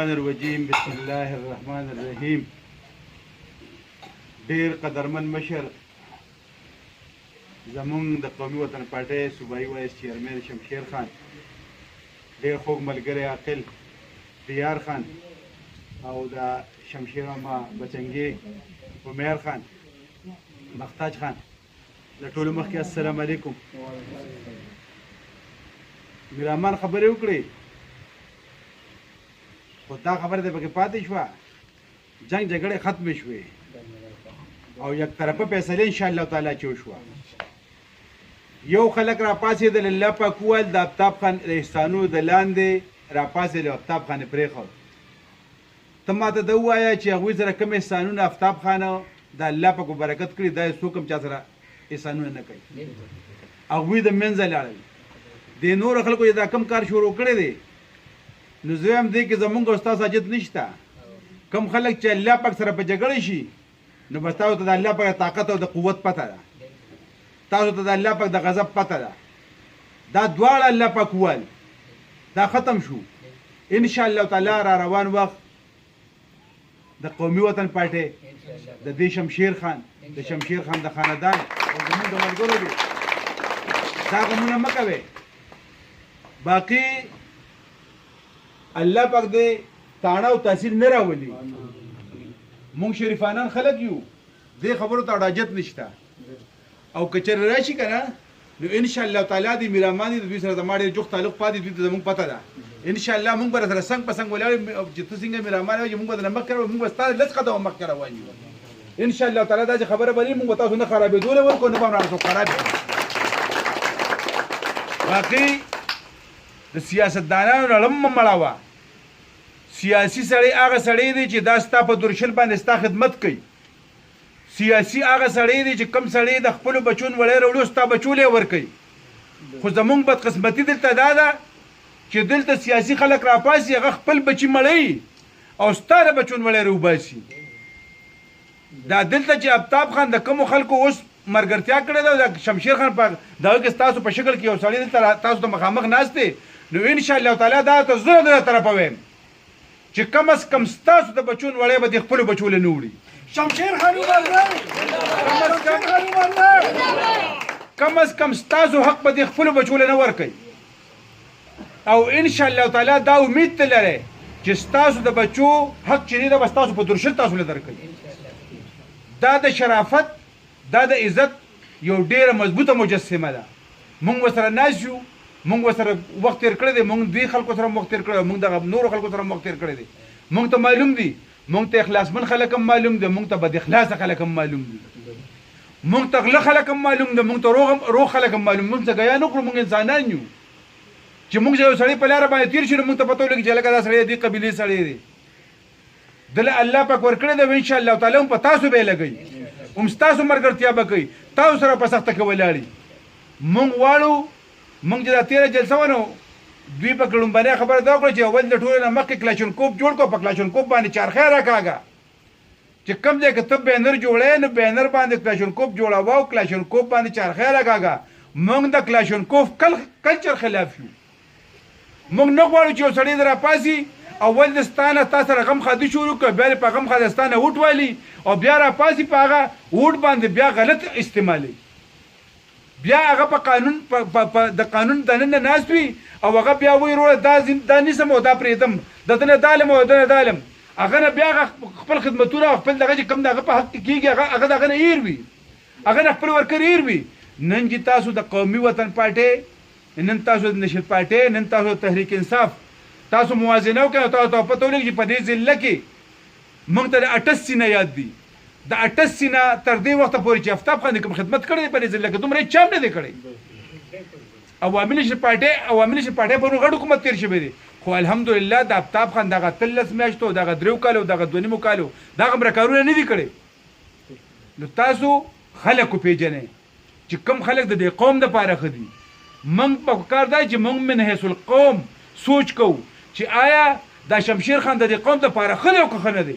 الشیطان الرجیم بسم الله الرحمن الرحیم. ډیر قدرمن مشر زمونږ د قومي وطن پارټۍ صوبایي وایس چیرمن شمشیر خان، ډیر خوږ ملګری عاقل دیار خان او د شمشیر ماما بچنګي عمر خان مختاج خان، له ټولو مخکې السلام علیکم. میرامان خبرې وکړې خو دا خبره ده پکې پاتې شوه، جنگ جګړې ختمې شوې او یک طرفه فیصله ان شاء الله تعالی چې وشوه. یو خلک را پاسېدل، الله پاک وویل د آفتاب خان د احسانو د لاندې را پاسېدل، آفتاب خان یې پرېښود. ته ماته دا ووایه چې هغوی سره کوم احسانونه آفتاب خانه د الله پاک برکت کړي، دا څوک هم چا سره احسانونه نه کوي، هغوی د منځه لاړل. د نورو خلکو چې دا کم کار شروع کړی دی، نو زه هم دی کې زمونږ او ستا حاجت نشته. کم خلک چې الله پاک سره په جګړه شي، نو بس تاسو ته د الله پاک طاقت او د قوت پته ده، تاسو ته د الله پاک د غضب پته ده. دا دواړه الله پاک وویل، دا ختم شو. ان شاء الله تعالی را روان وخت د قومي وطن پارټۍ د دې شمشیر خان د شمشیر خان د خاندان او زموږ د ملګرو دي، دا غمونه مه کوئ. باقي الله پاک دې تاڼه او تاثیر نه راولي. مونږ شریفانان خلک یو، دې خبرو ته حاجت نشته. او که چېرې راشي که نه، نو انشاءالله تعالی د میرامان دي، د دوی سره زما ډېر جوخت تعلق پاتې، دوی ته زمونږ پته ده. انشاءالله مونږ به سره څنګ په څنګ ولاړ یو، چې ته څنګه میرامان وایې مونږ به درنه مخکې راوړو، مونږ به ستا لس قدمه مخکې روان یو. انشاءالله تعالی دا چې خبره به مونږ به تاسو نه خرابېدولی ورکړو، نه به هم رانه څوک خراب کړي. باقي د سیاستدانانو نه هم مه مړوه. سیاسي سړی هغه سړی دی چې دا ستا په درشل باندې ستا خدمت کوي. سیاسي هغه سړی دی چې کم سړی د خپلو بچون وړی راوړي، ستا بچول یې ورکوي. خو زمونږ بدقسمتي دلته دا ده چې دلته سیاسي خلک راپاسي، هغه خپل بچي مړوي او ستا د بچون وړی راوباسي. دا دلته چې آفتاب خان د کومو خلکو اوس مرګرتیا کړې ده، د شمشیر خان په دغه کې ستاسو په شکل کې یو سړی دلته تاسو ته مخامخ ناست دی، نو انشاءالله تعالی دا ته زه د طرفه وایم چې کم از کم ستاسو د بچون وړی به د خپلو بچو له نه وړي. شمشیر خان کم از کم ستاسو حق به د خپلو بچو له نه ورکوي. او انشاءالله تعالی دا امید ته لرئ چې ستاسو د بچو حق چې دی دا به ستاسو په درشل تاسو له درکوي. دا د شرافت، دا د عزت یو ډیره مضبوطه مجسمه ده. مونږ ورسره ناست یو، مونږ ورسره وخت تېر کړی دی، مونږ دې خلکو سره وخت تېر کړی دی، مونږ دغه نورو خلکو سره وخت تېر کړی دی. مونږ ته معلوم دي، مونږ ته اخلاصمن خلک هم معلوم دي، مونږ ته بد اخلاصه خلک هم معلوم دي، مونږ ته غله خلک هم معلوم دي، مونږ ته روغ خلک هم معلوم. مونږ څه ګیا نه کړو، مونږ انسانان یو. چې مونږ یو سړی په لاره باندې تېر شي، نو مونږ ته پته ولګي چې هلکه دا سړی د دې قبیلې سړی دی، دله الله پاک ورکړی دی. انشاءالله تعالی هم په تاسو به یې لګوي، هم ستاسو ملګرتیا به کوي، تاسو سره په سخته کې ولاړي. مونږ غواړو مونږ چې دا تېره جلسه وه، نو دوی په لومبنۍ خبره دا وکړه چې اول د ټولو نه مخکې کلاشینکوف جوړ کړو، په کلاشینکوف باندې چارخی راکاږه چې کوم ځای کې ته بینر جوړی، نو بینر باندې کلاشینکوف جوړوه او کلاشینکوف باندې چارخی راکاږه. مونږ د کلاشینکوف کلچر خلاف یو. مونږ نه غواړو چې یو سړی د راپاسي، اول د ستا نه تا سره غم خادي شروع کړه، بیا په غم خاده ستا نه ووټ والي او بیا راپاسي په هغه ووټ باندې بیا غلط استعمالوي، بیا هغه په قانون د قانون دننه ناست وي او هغه بیا وایي وروره دا نیسم او دا پرېږدم، د ده نه دا لم او د ده نه دا لم. هغه نه بیا خپل خدمتونه او خپل دغه چې کوم د هغه په حق کې کېږي هغه د هغه نه هېر وي، هغه نه خپل ورکر هېر وي. نن چې تاسو د قومي وطن پارټۍ، نن تاسو د نشید پارټۍ، نن تاسو د تحریک انصاف تاسو موازنه وکړئ، او تاسو ته پته ولګي چې په دې ضلع کې موږ ته د 88 نه یاد دي. د 88 نه تر دې وخته پورې چې آفتاب خان کوم خدمت کړی دی په دې ضلع کې، دومره هېڅ چا هم نه دی کړی. عوامي نشید پارټۍ په نور غټ حکومت تېر شوی دی، خو الحمدلله د آفتاب خان دغه 13 میاشتو، دغه 3 کالو، دغه 2.5 کالو دغه همره کارونه نه دي کړی. نو تاسو خلک وپېژنئ چې کوم خلک د دې قوم دپاره ښه دي. موږ په کار دی چې موږ من حیث القوم سوچ کوو چې آیا دا شمشیر خان د دې قوم دپاره ښه دی او که ښه نه دی.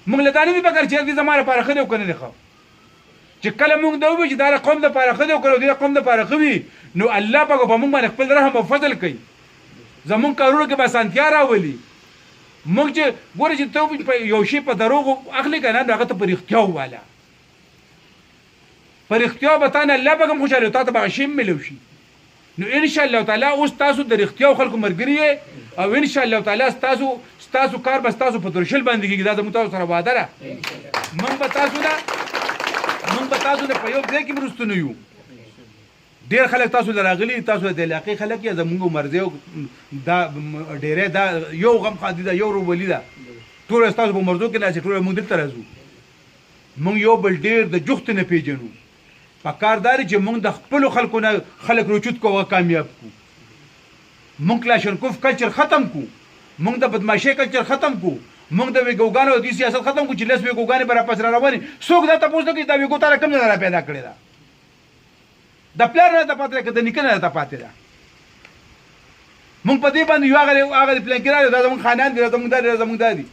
موږ له دا نه دي فکر چې دې زما لپاره ښه دی او که نه دی ښه. چې کله موږ دا ووایو چې دا د قوم دپاره ښه دی او که د دې قوم دپاره ښه وي، نو الله پاک په موږ باندې خپل رحم او فضل کوي، زمونږ کارونو کې به اسانتیا راولي. موږ چې ګوره چې ته یو شی په دروغو اخلي که نه نو هغه ته په رښتیا وواله په رښتیا به تا نه الله به هم خوشحاله تا ته به هغه شی هم میلو شي نو انشاءالله تعالی اوس تاسو د رښتیاو خلکو ملګري یې او انشاءالله تعالی ستاسو کار به ستاسو په درشل باندې کېږي دا زموږ تاسو سره وعده ده موږ به تاسو نه په یو ځای کې مرستو نه یو ډېر خلک تاسو له راغلي تاسو د علاقې خلک یې زموږ مرضیو دا ډېری دا یو غم خادي ده یو روبلي ده ټول ستاسو په مرضو کې نه چې ټول موږ دلته راځو موږ یو بل ډېر د جوخت نه پیژنو په کار دا چې موږ د خپلو خلکو نه خلک روچوت کو کامیاب کو موږ کلاشنکوف کلچر ختم کو موږ د بدمعشۍ کلچر ختم کو موږ د ویګوګانو د سیاست ختم کو چې لس ویګوګانې به راپس را روانې څوک دا تپوس نه کوي دا ویګو تاله کوم ځای را پیدا کړې ده د پلار نه ته پاتې ده که د نیکه نه ته پاتې ده موږ په دې باندې یو هغه د پلانکي راغلی دا زموږ خاندان دي دا زموږ دا دي دا زموږ دا دي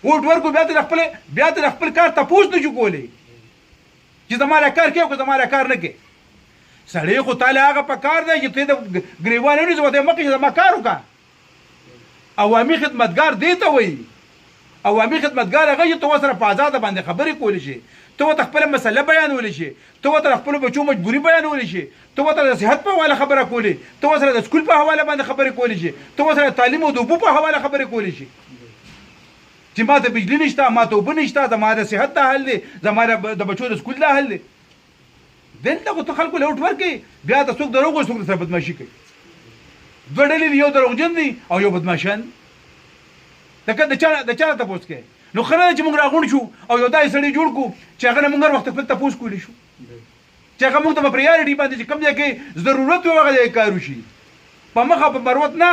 ووټ ورکړو بیا ته د خپل کار تپوس نه شو کولی چې زما له کار کوي او که زما له کار نه کوي سړی خو تاله هغه په کار دی چې ته د ګریوان ونیسې ورته یې مه کړې چې زما کار وکړه عوامي خدمتګار دې ته وایي عوامي خدمتګار هغه چې ته ورسره په ازاده باندې خبرې کولی شي ته ورته خپله مسله بیانولی شي ته ورته خپلو بچو مجبوري بیانولی شي ته ورته د صحت په حواله خبره کولی ته ورسره د سکول په حواله باندې خبرې کولی شي ته ورسره د تعلیم او د اوبو په حواله خبرې کولی شي چې ما ته بجلی نشته ما ته اوبه نشته زما د صحت دا حل دی زما د بچو د سکول دا حل دی دلته خو ته خلکو له وټ ورکړې بیا ته څوک دروغ وایي څوک درسره بدماشي کوي دوه ډلې دي یو دروغجن دی او یو بدماشان د چا نه تپوس کوي نو ښه نه ده چې موږ راغونډ شو او یو داسې سړی جوړ کړو چې هغه نه موږ هر وخت خپل تپوس کولی شو چې هغه موږ ته په پریارټي باندې چې کوم ځای کې ضرورت وي هغه ځای کار وشي په مخه په مروت نه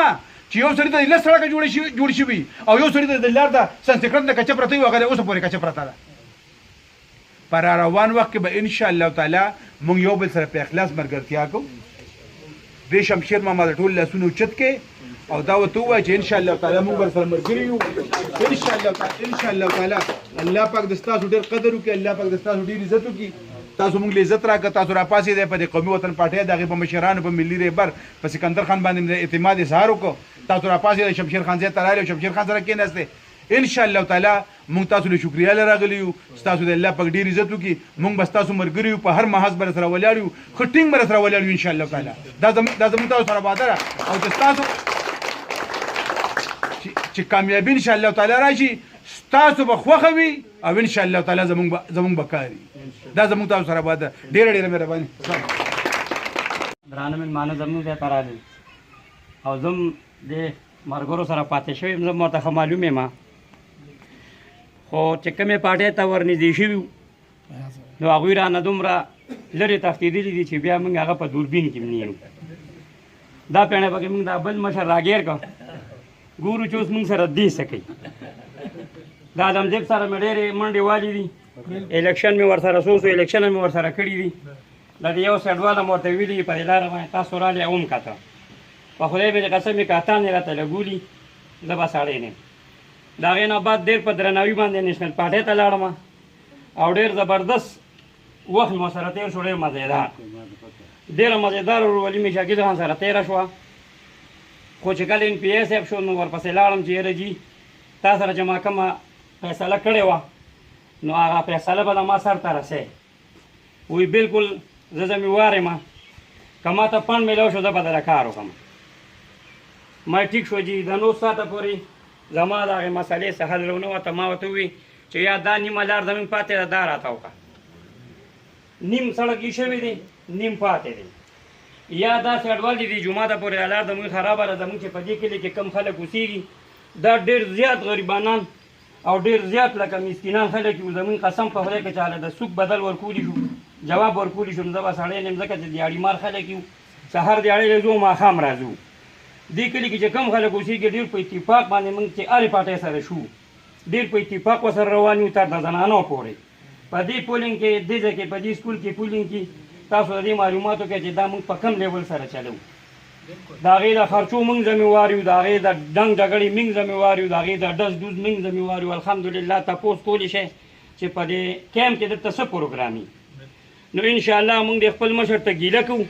چې یو سړي ته لس سړکه جوړ شوي او یو سړي ته د لار د سنسکرت نه کچه پرته وي هغه اوسه پورې کچه پرته ده په را روان وخت کې به انشاءالله تعالی موږ یو بل سره په اخلاص ملګرتیا کوو دې شمشیر ماما د ټول لاسونه اوچت کې او دا ورته ووایه چې انشاءالله تعالی موږ ورسره ملګري یو انشاءالله تعالی الله پاک د ستاسو ډېر قدر وکړي الله پاک د ستاسو ډېر عزت وکړي تاسو موږ له عزت راکړه تاسو راپاسېدئ په دې قومي وطن پارټۍ د هغې په مشرانو په ملي رهبر په سکندر خان باندې د اعتماد اظهار وکړو تاسو راپاسېدئ شمشیر خان ځای ته راغلئ او شمشیر خان سره کېناستئ انشاءالله تعالی موږ تاسو له شکریه له راغلي یو ستاسو د الله پاک ډېر عزت وکړي موږ به ستاسو ملګري یو په هر محاذ به سره ولاړ یو ښه ټینګ به سره ولاړ یو انشاءالله تعالی دا زموږ تاسو سره وعده ده او چې ستاسو چې کامیابي انشاءالله تعالی راشي ستاسو به خوښه وي او انشاءالله تعالی زموږ به کار وي دا زموږ تاسو سره وعده ډېره مهرباني درانه مېلمانه زموږ ځای ته راغلي او زم د ملګرو سره پاتې شوی یم زه ورته ښه معلوم یم خو چې کومې پارټۍ ته ورنږدې شوي نو هغوی رانه دومره لرې تښتېدلي دي چې بیا موږ هغه په دوربین کې نیو دا پیڼه پکې موږ دا بل مشر راګیر کړ ګورو چې اوس موږ سره دې څه کوي دا آدمزیب سره مې ډېرې منډې والي دي الیکشن مې ورسره سوسو الیکشن مې ورسره کړي دي د دې یو سایډواله مې ورته ویلي په دې لاره باندې تاسو رالې اوم کته په خدای مې د قسم یې کاتان یې راته لګولي زه به سړی نه یم د هغې نه بعد ډېر په درناوي باندې نیشنل پارټۍ ته لاړم او ډېر زبردست وخت مې ورسره تېر شو ډېر مزېدار ډېره مزېدار ورولي مې شاګرد خان سره تېره شوه خو چې کله ان پی اے صاحب شو نو ورپسې لاړم چې یاره جي تا سره چې ما کومه فیصله کړې وه نو هغه فیصله به د ما سر ته رسې وی بالکل زه ذمېوار یم که ما ته پڼ میلاو شو زه به دله کار وکړم ما ټیک شو جي د 9 ساعته پورې زما د هغې مسلې څه حل ونه وته ما ورته ووي چې یا دا نیمه لار زموږ پاتې ده دا راته وکړه نیم سړک یې شوی دی نیم پاتې دی یا داسې اډوالې دي جومات پورې دا لار زموږ خرابه ده زموږ چې په دې کلي کې کم خلک اوسېږي دا ډېر زیات غریبانان او ډېر زیات لکه مسکینان خلک یو زموږ قسم په خدای که چاله د سوک بدل ورکولی شو جواب ورکولی شو نو زه به سړی نه یم ځکه چې دیاړي خلک یو سهار دیاړی له ځو ماښام راځو دې کلي کې چې کم خلک اوسېږي ډېر په اتفاق باندې موږ چې هرې پارټۍ سره شو ډېر په اتفاق ورسره روان یو تر د زنانو پورې په دې پولینګ کې دې ځای کې په دې سکول کې پولینګ کې تاسو د دې معلوماتو کې چې دا موږ په کم لیول سره چلو د هغې د خرچو موږ ذمېوار یو د هغې د ډنګ ډګړې موږ ذمېوار یو د هغې د ډز ډوز موږ ذمېوار یو الحمدلله تپوس کولی شئ چې په دې کیمپ کې درته څه پروګرام وي نو انشاءالله موږ د خپل مشر ته ګیله کوو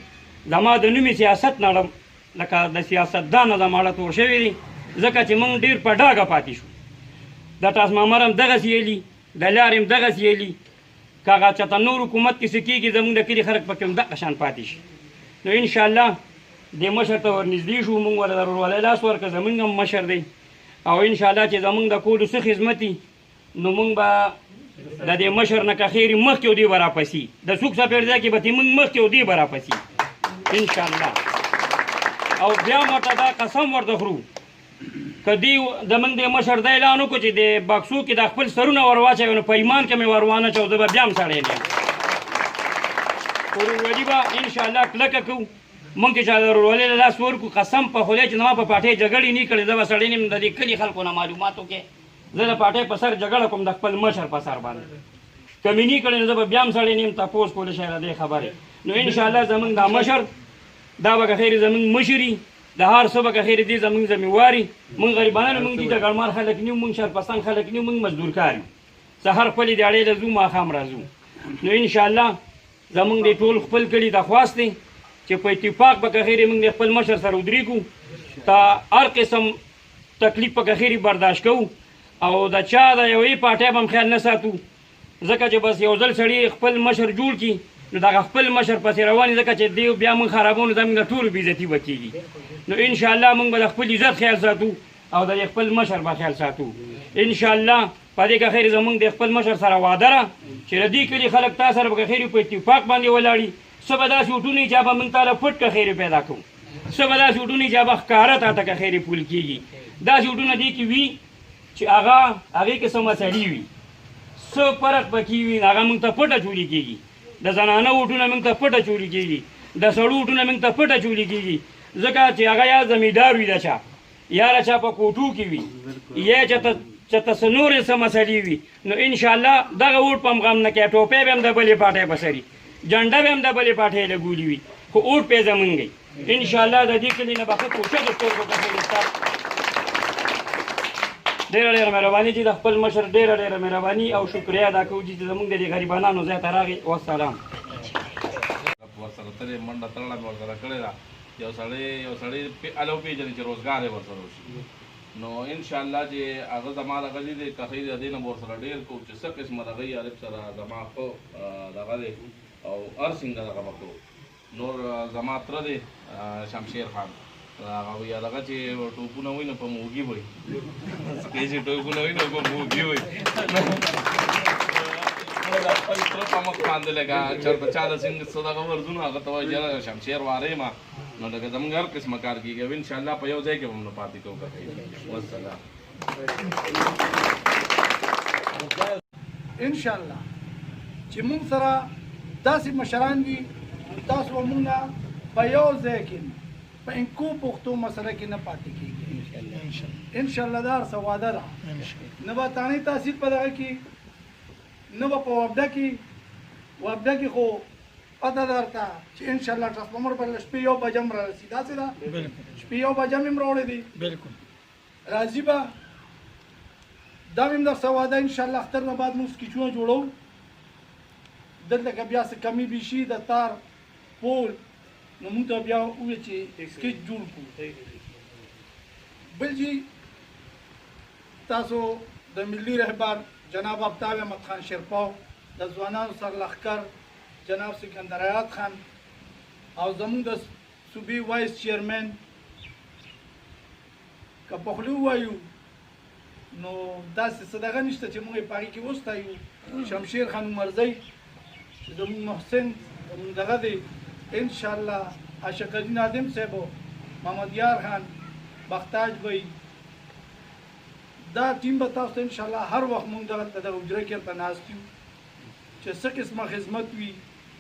زما د نومې سیاست نړم لکه د سیاستدانو زما اړه تور شوي دي ځکه چې موږ ډېر په ډاګه پاتې شو د ټرانسفارمر هم دغسې یېلي د لارې هم دغسې یېلي که هغه چېرته نور حکومت کې څه کېږي زموږ د کلي خلک پکې هم دغه شان پاتې شي نو انشاءالله دې مشر ته ورنږدې شو موږ ورته د ورورولۍ لاس ورکړه زموږ هم مشر دی او انشاءالله چې زموږ د کولو څه خدمت وي نو موږ به د دې مشر نه که خیر مخکې او دې به راپسي د څوک څپېړ ځای کې به موږ مخکې او دې به راپسي انشاءالله او بیا هم ورته دا قسم ورته خورو که دی زموږ د مشر دا اعلان وکړو چې د بکسو کې د خپل سرونه ور واچوي نو په ایمان کې مې ور وانه چوم زه به بیا هم سړی نه یم ورورولي به انشاءالله کلکه کوو مونږ چې چا د ورورولۍ له لاس ورکړو قسم په خدای چې زما په پاټۍ جګړې نه کړې زه به سړی نه یم د دې کلي خلکو نه معلومات وکړې زه د پاټۍ په سر جګړه کوم د خپل مشر په سر باندې که مې نه کړې نو زه به بیا هم سړی نه یم تپوس کولی شئ د دې خبرې نو انشاءالله زموږ دا مشر دا به که خیر زموږ مشري د هر څه به که خیر دي زموږ ذمهواري موږ غریبانه نه موږ دي ډګرمار خلک نه یو موږ شرپسند خلک نه یو موږ مزدور کار یو سهار خپلې دیاړۍ له ځو ماښام راځو نو انشاءالله زموږ د ټول خپل کلي درخواست دی چې په اتفاق به که خیر موږ د خپل مشر سره ودرېږو ته هر قسم تکلیف په که خیر برداشت کوو او د چا د یوې پاټۍ به هم خیال نه ساتو ځکه چې بس یو ځل سړي خپل مشر جوړ کړي نو دغه خپل مشر پسې روان ځکه چې دی بیا موږ خرابو نو زموږ د ټولو بېعزتي به کېږي نو انشاءالله موږ به د خپل عزت خیال ساتو او د خپل مشر به خیال ساتو انشاءالله په دې که خیر زموږ د خپل مشر سره وعده ده چې د دې کلي خلک تا سره به که خیر په اتفاق باندې ولاړي څه به داسې وټونه چې به موږ تاله پټ که خیر پیدا کوو څه به داسې وټونه چې به ښکاره تا ته که خیر پول کېږي داسې وټونه دې کې وي چې هغې کې څه مسلې وي څه فرق پکې وي هغه موږ ته پټه چولي کېږي د زنانه وټونه موږ ته پټه چولي کېږي د سړو وټونه موږ ته پټه چولي کېږي ځکه چې هغه یا زمیندار وي د چا یا د چا په کوټو کې وي یا چېرته څه نورې څه مسلې وي نو انشاءالله دغه ووټ په هم غم نه کوي ټوپۍ به هم د بلې پاټۍ په سري جنډه به هم د بلې پاټۍ لګولي وي خو ووټ پې زمونږ دی انشاءالله د دې کلي نه به ښه کوشش وکړو ډېره ډېره مهرباني چې د خپل مشر ډېره ډېره مهرباني او شکریه ادا کوو چې زموږ د دې غریبانانو ځای ته راغی والسلام ورسره تلې منډه تړله مې ورسره کړې ده یو سړی هله وپېژني چې روزګار یې ورسره وشي نو انشاءالله چې هغه زما دغه دي د کښۍ د دې نه به ورسره ډېر کوو چې څه قسمه دغه عارف سره زما ښه دغه دی او هر څنګه دغه به کوو نور زما تره دی شمشیر خان هغه وایي دغه چې ټوپونه وي نو په موږي وي سپی چې ټوپونه وي نو په موږي وي خپل تره په مخ باندې لکه چېرته چا د څه دغه ورځونه هغه ته وایي یاره شمشیر واره یم نو لکه زموږ هر قسمه کار کېږي او انشاءالله په یو ځای کې به هم نه پاتې کوو والسلام انشاءالله چې موږ سره داسې مشران وي تاسو به موږ نه په یو ځای کې په انکو پښتو مسله کې نه پاتې کېږي انشاءالله دا هر څه وعده ده نه به تانې تحصیل په دغه کې نه به په وابده کې خو پته درته چې انشاءالله ټرانسفارمر به شپې یو بجه هم رارسي داسې ده شپې یو بجه مې هم راوړی دی بلکل راځي به دا مې هم درسه وعده انشاءالله اختر نه بعد موږ سکیچونه جوړو دلته که بیا څه کمی به شي د تار پول نو موږ ته بیا ووایي چې سکیچ جوړ کړو بل جي تاسو د ملي رهبر جناب آفتاب احمد خان شیرپاو د ځوانانو سرلښکر جناب سکندر حیات خان او زموږ د صوبې وایس چیرمن که په خوله ووایو نو داسې څه دغه نشته چې موږ یې په هغې کې وستایو شمشیر خان عمرزی چې زموږ محسن زموږ دغه دی انشاءالله عاشق الدین ادم صاحب محمد یار خان بختاج بھائی دا ټیم به تاسو ته انشاءالله هر وخت موږ دغلته د حجره کې ورته ناست یو چې څه قسمه خدمت وي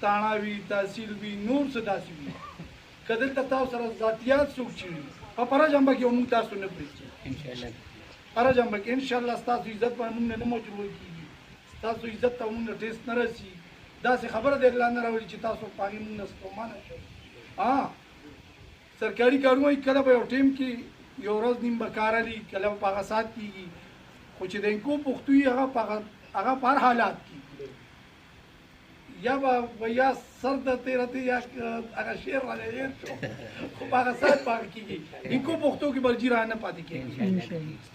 تاڼه وي تحصیل وي نور څه داسې وي که دلته تاسو سره ذاتیات څوک چې وي په پره جنبه کې موږ تاسو نه پرېږدو انشاءالله پره جنبه کې انشاءالله ستاسو عزت باندې موږ نه مجبور کېږي ستاسو عزت ته موږ نه ټیس نه رسي داسې خبره د اعلان نه راولي چې تاسو په هغې موږ نه ستومانه شئ سرکاري کارونه کله به یو ټیم کې یو ورځ نیم به کار علي کله به په هغه ساعت کېږي خو چې د انکو پښتو وي هغه په هر حالات کې یا به یا سر د تیرته یا هغه شعر را هیر شو خو هغه سات پاک کیږي انکو پښتو کې بل جیرا نه پاتې کیږي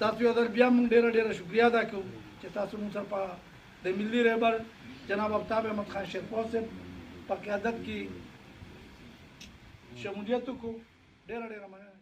تاسو یو ځل بیا موږ ډېر شکریا ادا کوو چې تاسو موږ سره په د ملي رهبر جناب آفتاب احمد خان شیرپور صاحب په قیادت کې شمولیت کو ډېر مننه